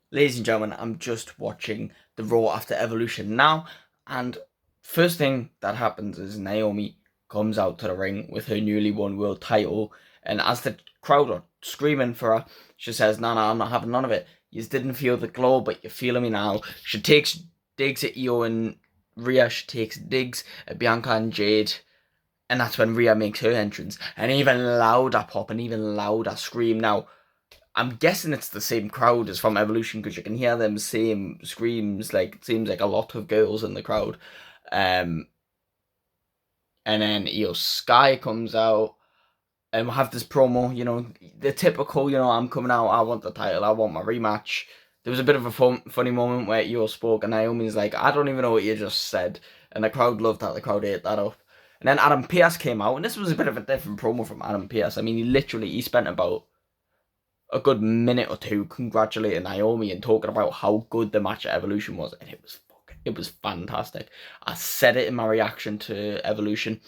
Ladies and gentlemen, I'm just watching the Raw after Evolution now, and first thing that happens is Naomi comes out to the ring with her newly won world title, and as the crowd are screaming for her, she says, "No, no, I'm not having none of it. You didn't feel the glow, but you're feeling me now." She takes digs at Io and Rhea. She takes digs at Bianca and Jade. And that's when Rhea makes her entrance. And even louder pop and even louder scream. Now, I'm guessing it's the same crowd as from Evolution because you can hear them same screams. Like it seems like a lot of girls in the crowd. Um, and then Io Sky comes out and we'll have this promo. The typical. I'm coming out. I want the title. I want my rematch. There was a bit of a funny moment where Io spoke and Naomi's like, "I don't even know what you just said," and the crowd loved that. The crowd ate that up. And then Adam Pearce came out, and this was a bit of a different promo from Adam Pearce. I mean, he spent about a good minute or two congratulating Naomi and talking about how good the match at Evolution was, and it was fantastic. I said it in my reaction to Evolution.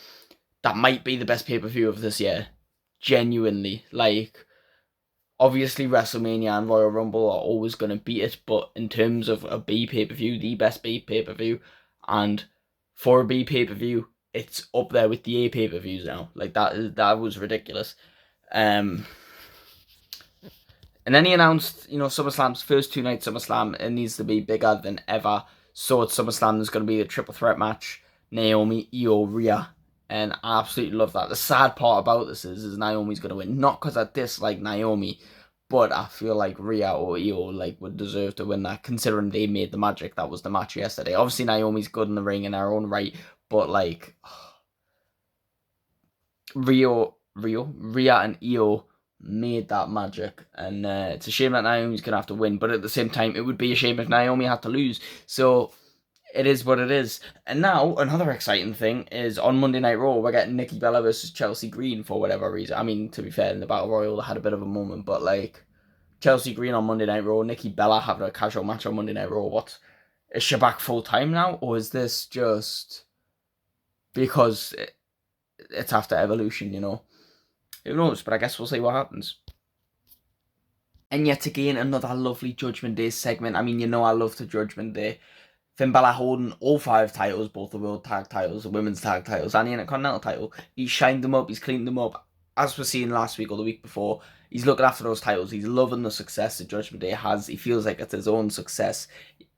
That might be the best pay-per-view of this year. Genuinely. Like, obviously WrestleMania and Royal Rumble are always going to beat it, but in terms of a B pay-per-view, the best B pay-per-view, and for a B pay-per-view, it's up there with the A pay-per-views now. Like, that was ridiculous. And then he announced, SummerSlam's first 2 night SummerSlam. It needs to be bigger than ever. So at SummerSlam, there's going to be a triple threat match. Naomi, Io, Rhea. And I absolutely love that. The sad part about this is Naomi's going to win. Not because I dislike Naomi, but I feel like Rhea or Io would deserve to win that, considering they made the magic. That was the match yesterday. Obviously, Naomi's good in the ring in her own right, but Rhea and Io made that magic, and it's a shame that Naomi's gonna have to win, but at the same time it would be a shame if Naomi had to lose, so it is what it is. And now another exciting thing is on Monday Night Raw we're getting Nikki Bella versus Chelsea Green for whatever reason. I mean, to be fair, in the Battle Royal they had a bit of a moment, but Chelsea Green on Monday Night Raw, Nikki Bella having a casual match on Monday Night Raw. What, is she back full time now, or is this just because it's after Evolution, Who knows, but I guess we'll see what happens. And yet again, another lovely Judgment Day segment. I mean, I love the Judgment Day. Finn Balor holding all 5 titles, both the World Tag titles, the Women's Tag titles, and the Intercontinental title. He's shined them up, he's cleaned them up. As we're seeing last week or the week before, he's looking after those titles. He's loving the success that Judgment Day has. He feels like it's his own success.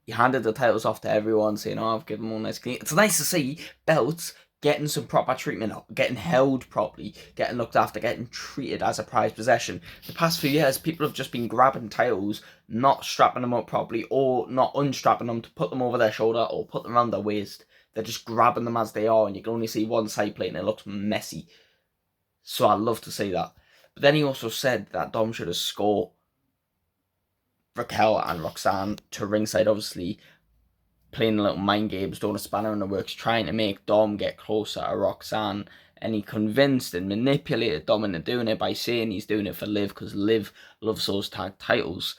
He handed the titles off to everyone, saying, "Oh, I've given them all nice clean." It's nice to see belts getting some proper treatment, getting held properly, getting looked after, getting treated as a prized possession. The past few years, people have just been grabbing titles, not strapping them up properly, or not unstrapping them to put them over their shoulder or put them around their waist. They're just grabbing them as they are, and you can only see one side plate, and it looks messy. So I love to see that. But then he also said that Dom should escort Raquel and Roxanne to ringside, obviously playing little mind games, throwing a spanner in the works, trying to make Dom get closer to Roxanne. And he convinced and manipulated Dom into doing it by saying he's doing it for Liv, because Liv loves those tag titles.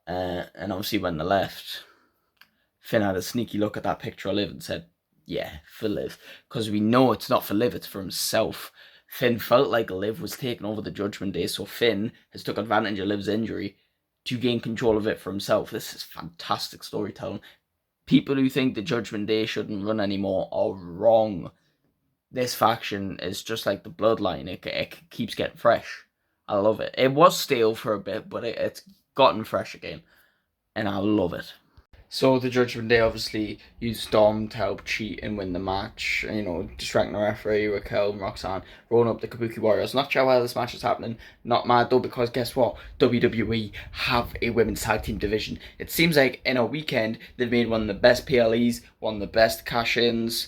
And obviously when they left, Finn had a sneaky look at that picture of Liv and said, "Yeah, for Liv." Because we know it's not for Liv, it's for himself. Finn felt like Liv was taking over the Judgment Day, so Finn has took advantage of Liv's injury to gain control of it for himself. This is fantastic storytelling. People who think the Judgment Day shouldn't run anymore are wrong. This faction is just like the Bloodline. It keeps getting fresh. I love it. It was stale for a bit, but it's gotten fresh again. And I love it. So the Judgment Day obviously used Dom to help cheat and win the match. Distracting the referee, Raquel and Roxanne, rolling up the Kabuki Warriors. Not sure why this match is happening. Not mad though, because guess what? WWE have a women's tag team division. It seems like in a weekend they've made one of the best PLEs, one of the best cash-ins,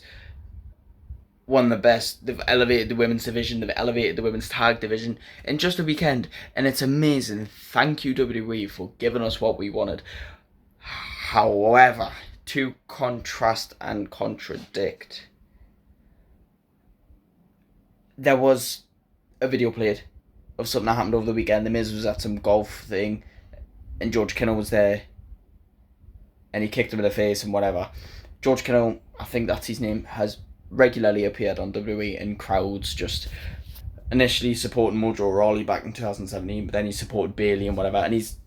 one of the best. They've elevated the women's division, they've elevated the women's tag division in just a weekend, and it's amazing. Thank you WWE for giving us what we wanted. However, to contrast and contradict, there was a video played of something that happened over the weekend. The Miz was at some golf thing, and George Kittle was there, and he kicked him in the face and whatever. George Kittle, I think that's his name, has regularly appeared on WWE in crowds, just initially supporting Mojo Rawley back in 2017, but then he supported Bayley and whatever, and he's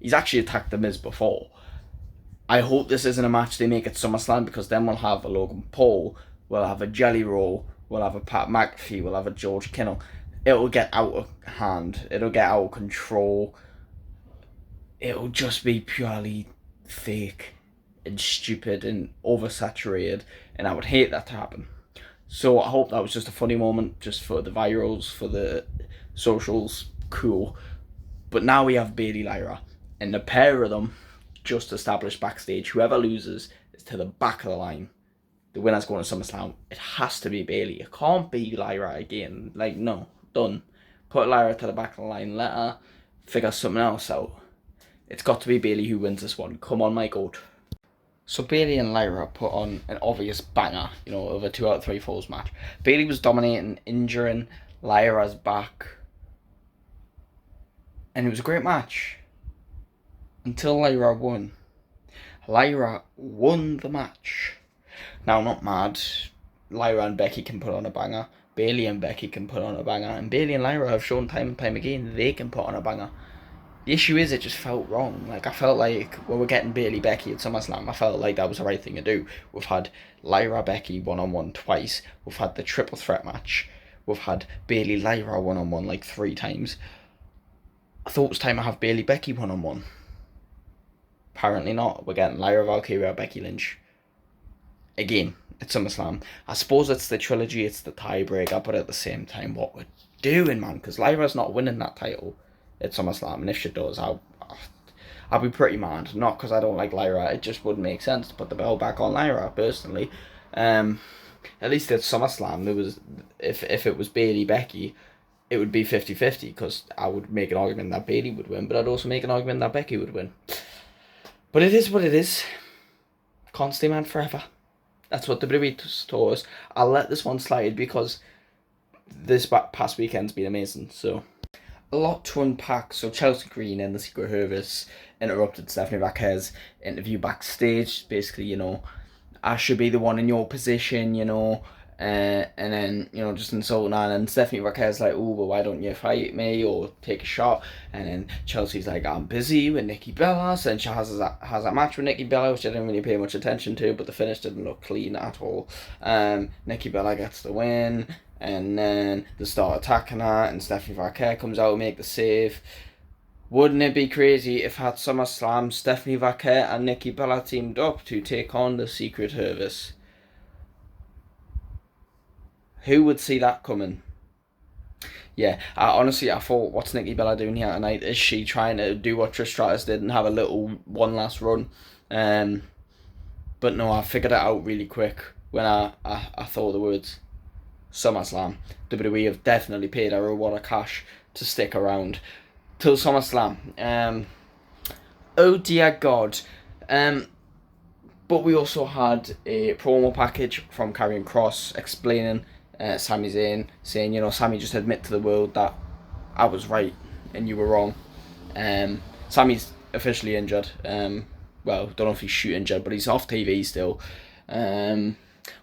He's actually attacked The Miz before. I hope this isn't a match they make at SummerSlam, because then we'll have a Logan Paul, we'll have a Jelly Roll, we'll have a Pat McAfee, we'll have a George Kittle. It'll get out of hand. It'll get out of control. It'll just be purely fake and stupid and oversaturated, and I would hate that to happen. So I hope that was just a funny moment, just for the virals, for the socials, cool. But now we have Bayley Lyra, and the pair of them just established backstage. Whoever loses is to the back of the line. The winner's going to SummerSlam. It has to be Bayley. It can't be Lyra again. Like, no, done. Put Lyra to the back of the line. Let her figure something else out. It's got to be Bayley who wins this one. Come on, my goat. So Bayley and Lyra put on an obvious banger, you know, of a 2 out of 3 falls match. Bayley was dominating, injuring Lyra's back, and it was a great match until Lyra won. Lyra won the match. Now, I'm not mad. Lyra and Becky can put on a banger. Bayley and Becky can put on a banger, and Bayley and Lyra have shown time and time again they can put on a banger. The issue is, it just felt wrong. Like, I felt like when we're getting Bayley Becky at SummerSlam, I felt like that was the right thing to do. We've had Lyra Becky one-on-one twice. We've had the triple threat match. We've had Bayley Lyra one-on-one like 3 times. I thought it was time to have Bayley Becky one-on-one. Apparently not. We're getting Lyra Valkyria, Becky Lynch again at SummerSlam. I suppose it's the trilogy, it's the tiebreaker, but at the same time, what we're doing, man, because Lyra's not winning that title at SummerSlam, and if she does, I'll be pretty mad. Not because I don't like Lyra, it just wouldn't make sense to put the belt back on Lyra, personally. At least at SummerSlam, there was, if it was Bayley Becky, it would be 50-50, because I would make an argument that Bayley would win, but I'd also make an argument that Becky would win. But it is what it is. Can't stay mad forever. That's what WWE told us. I'll let this one slide because this past weekend's been amazing, so a lot to unpack. So Chelsea Green and the Secret Service interrupted Stephanie Vacquer's interview backstage. Basically, you know, I should be the one in your position, you know, and then, you know, just insulting her. And Stephanie Vacquer's like, oh, well, why don't you fight me or take a shot? And then Chelsea's like, I'm busy with Nikki Bella. So then she has a match with Nikki Bella, which I didn't really pay much attention to, but the finish didn't look clean at all. Nikki Bella gets the win. And then they start attacking her, and Stephanie Vacquer comes out and make the save. Wouldn't it be crazy if at SummerSlam, Stephanie Vacquer and Nikki Bella teamed up to take on the Secret Service? Who would see that coming? Yeah, honestly, I thought, what's Nikki Bella doing here tonight? Is she trying to do what Trish Stratus did and have a little one last run? But no, I figured it out really quick when I thought the words SummerSlam. WWE have definitely paid her a lot of cash to stick around till SummerSlam. Oh dear God. But we also had a promo package from Karrion Kross explaining Sami Zayn, saying, you know, Sami, just admit to the world that I was right and you were wrong. Sami's officially injured. Well, don't know if he's shoot injured, but he's off TV still.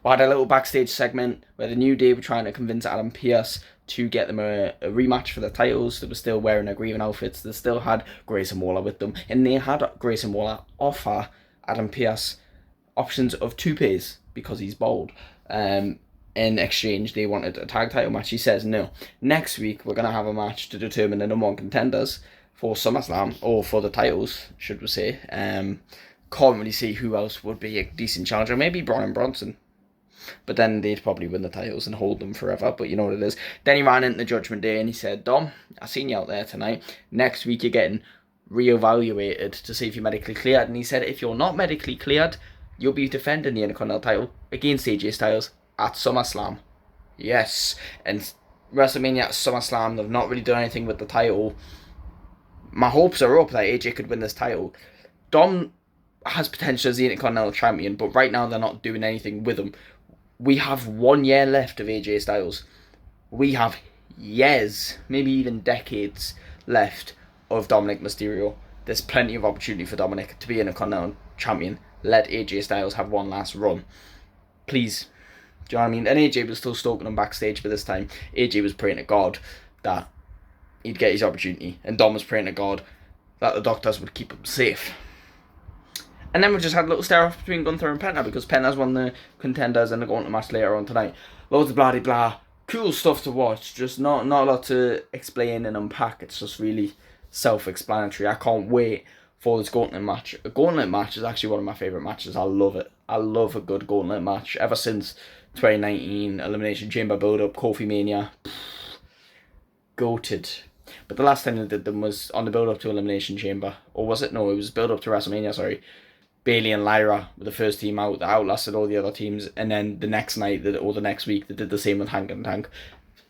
We had a little backstage segment where the New Day were trying to convince Adam Pearce to get them a rematch for the titles. They were still wearing their grieving outfits. They still had Grayson Waller with them, and they had Grayson Waller offer Adam Pearce options of toupees because he's bald. In exchange, they wanted a tag title match. He says no. Next week, we're going to have a match to determine the number 1 contenders for SummerSlam, or for the titles, should we say. Can't really see who else would be a decent challenger. Maybe Braun and Bronson. But then they'd probably win the titles and hold them forever. But you know what it is. Then he ran into the Judgment Day and he said, Dom, I seen you out there tonight. Next week you're getting re-evaluated to see if you're medically cleared. And he said, if you're not medically cleared, you'll be defending the Intercontinental title against AJ Styles at SummerSlam. Yes. And WrestleMania at SummerSlam, they've not really done anything with the title. My hopes are up that AJ could win this title. Dom has potential as the Intercontinental Champion, but right now they're not doing anything with him. We have 1 year left of AJ Styles. We have years, maybe even decades left of Dominic Mysterio. There's plenty of opportunity for Dominic to be Intercontinental Champion. Let AJ Styles have one last run. Please. Do you know what I mean? And AJ was still stalking him backstage, but this time AJ was praying to God that he'd get his opportunity. And Dom was praying to God that the doctors would keep him safe. And then we just had a little stare off between Gunther and Penta, because Penta's one of the contenders and they're going to match later on tonight. Loads of blah de blah. Cool stuff to watch. Just not a lot to explain and unpack. It's just really self-explanatory. I can't wait for this gauntlet match. A gauntlet match is actually one of my favourite matches. I love it. I love a good gauntlet match. Ever since 2019 Elimination Chamber build-up, Kofi Mania. Goated. But the last time they did them was on the build-up to Elimination Chamber. Or was it? No, it was build-up to WrestleMania, sorry. Bayley and Lyra were the first team out that outlasted all the other teams, and then the next night or the next week they did the same with Hank and Tank.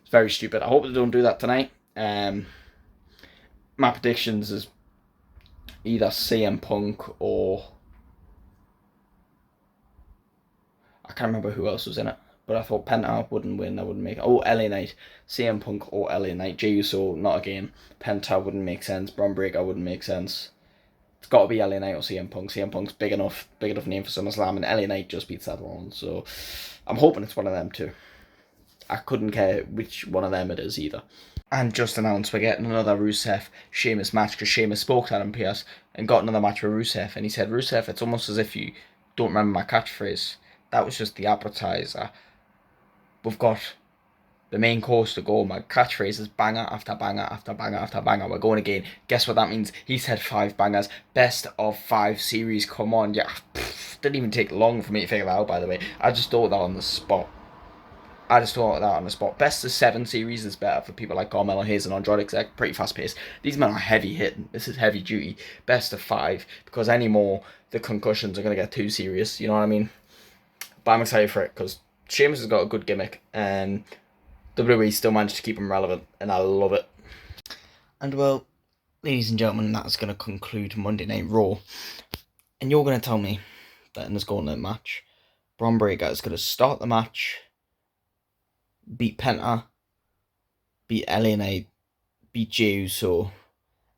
It's very stupid. I hope they don't do that tonight. My predictions is either CM Punk or I can't remember who else was in it, but I thought Penta wouldn't win. That wouldn't make it. Oh, LA Knight, CM Punk or LA Knight. Jey Uso not again. Penta wouldn't make sense. Braun Breaker wouldn't make sense. It's got to be LA Knight or CM Punk. CM Punk's big enough name for SummerSlam, and LA Knight just beats Seth Rollins. So I'm hoping it's one of them too. I couldn't care which one of them it is either. And just announced we're getting another Rusev Sheamus match, because Sheamus spoke to Adam Pearce and got another match with Rusev, and he said, Rusev, it's almost as if you don't remember my catchphrase. That was just the appetizer. We've got the main course to go. My catchphrase is banger after banger after banger after banger. We're going again. Guess what that means? He said 5 bangers. Best of 5 series. Come on. Yeah. Didn't even take long for me to figure that out, by the way. I just thought that on the spot. Best of 7 series is better for people like Carmelo Hayes and Andrade, because they're pretty fast paced. These men are heavy hitting. This is heavy duty. Best of 5, because anymore the concussions are going to get too serious. You know what I mean? But I'm excited for it, because Sheamus has got a good gimmick, and WWE still managed to keep him relevant, and I love it. And well, ladies and gentlemen, that's going to conclude Monday Night Raw. And you're going to tell me that in this gauntlet match, Braun Breaker is going to start the match, beat Penta, beat LA Knight, beat Jey Uso,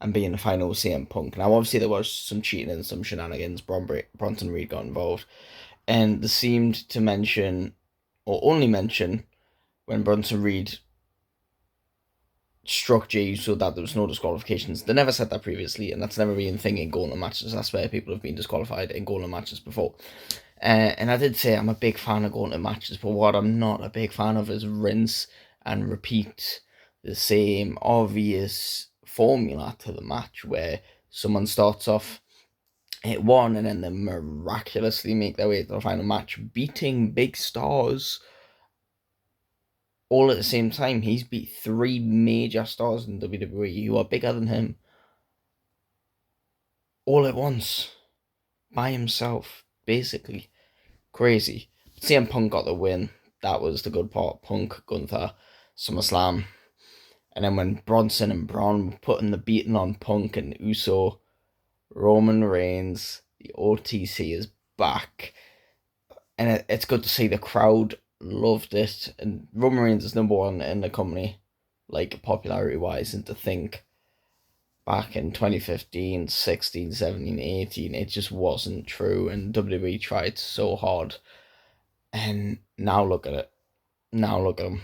and be in the final with CM Punk. Now, obviously, there was some cheating and some shenanigans. Bronson Reed got involved. And they seemed to mention, or only mention, when Bronson Reed struck Jey so that there was no disqualifications. They never said that previously, and that's never been a thing in gauntlet matches. That's where people have been disqualified in gauntlet matches before. And I did say I'm a big fan of gauntlet matches, but what I'm not a big fan of is rinse and repeat the same obvious formula to the match, where someone starts off hit 1 and then they miraculously make their way to the final match, beating big stars all at the same time. He's beat 3 major stars in WWE who are bigger than him all at once, by himself, basically. Crazy. CM Punk got the win. That was the good part. Punk, Gunther, SummerSlam. And then when Bronson and Braun were putting the beating on Punk and Uso, Roman Reigns, the OTC is back. And it's good to see the crowd loved it. And Roman Reigns is number 1 in the company, like popularity-wise. And to think back in 2015, 16, 17, 18, it just wasn't true. And WWE tried so hard. And now look at it. Now look at them.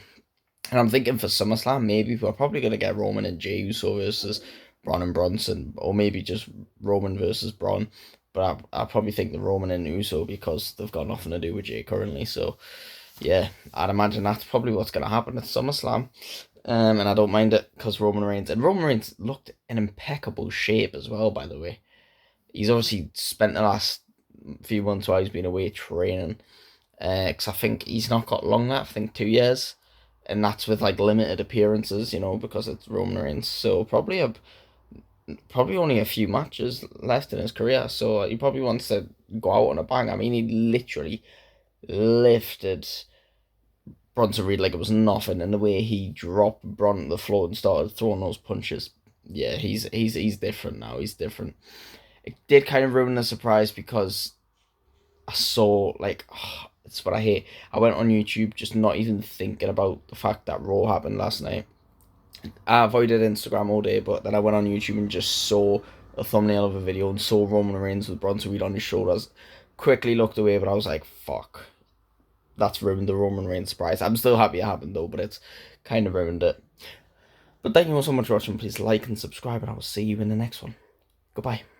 And I'm thinking for SummerSlam, maybe we're probably going to get Roman and Jey Uso versus Braun and Bronson, or maybe just Roman versus Braun. But I probably think the Roman and Uso, because they've got nothing to do with Jey currently. So, yeah, I'd imagine that's probably what's going to happen at SummerSlam. And I don't mind it, because Roman Reigns looked in impeccable shape as well, by the way. He's obviously spent the last few months while he's been away training. Because I think he's not got long left, I think 2 years. And that's with like limited appearances, you know, because it's Roman Reigns. So probably only a few matches left in his career. So he probably wants to go out on a bang. I mean, he literally lifted Bronson Reed like it was nothing, and the way he dropped Braun to the floor and started throwing those punches. Yeah, he's different now. He's different. It did kind of ruin the surprise, because I saw it's what I hate. I went on YouTube just not even thinking about the fact that Raw happened last night. I avoided Instagram all day, but then I went on YouTube and just saw a thumbnail of a video and saw Roman Reigns with Bronson Reed on his shoulders. Quickly looked away, but I was like, fuck. That's ruined the Roman Reigns surprise. I'm still happy it happened though, but it's kind of ruined it. But thank you all so much for watching. Please like and subscribe, and I will see you in the next one. Goodbye.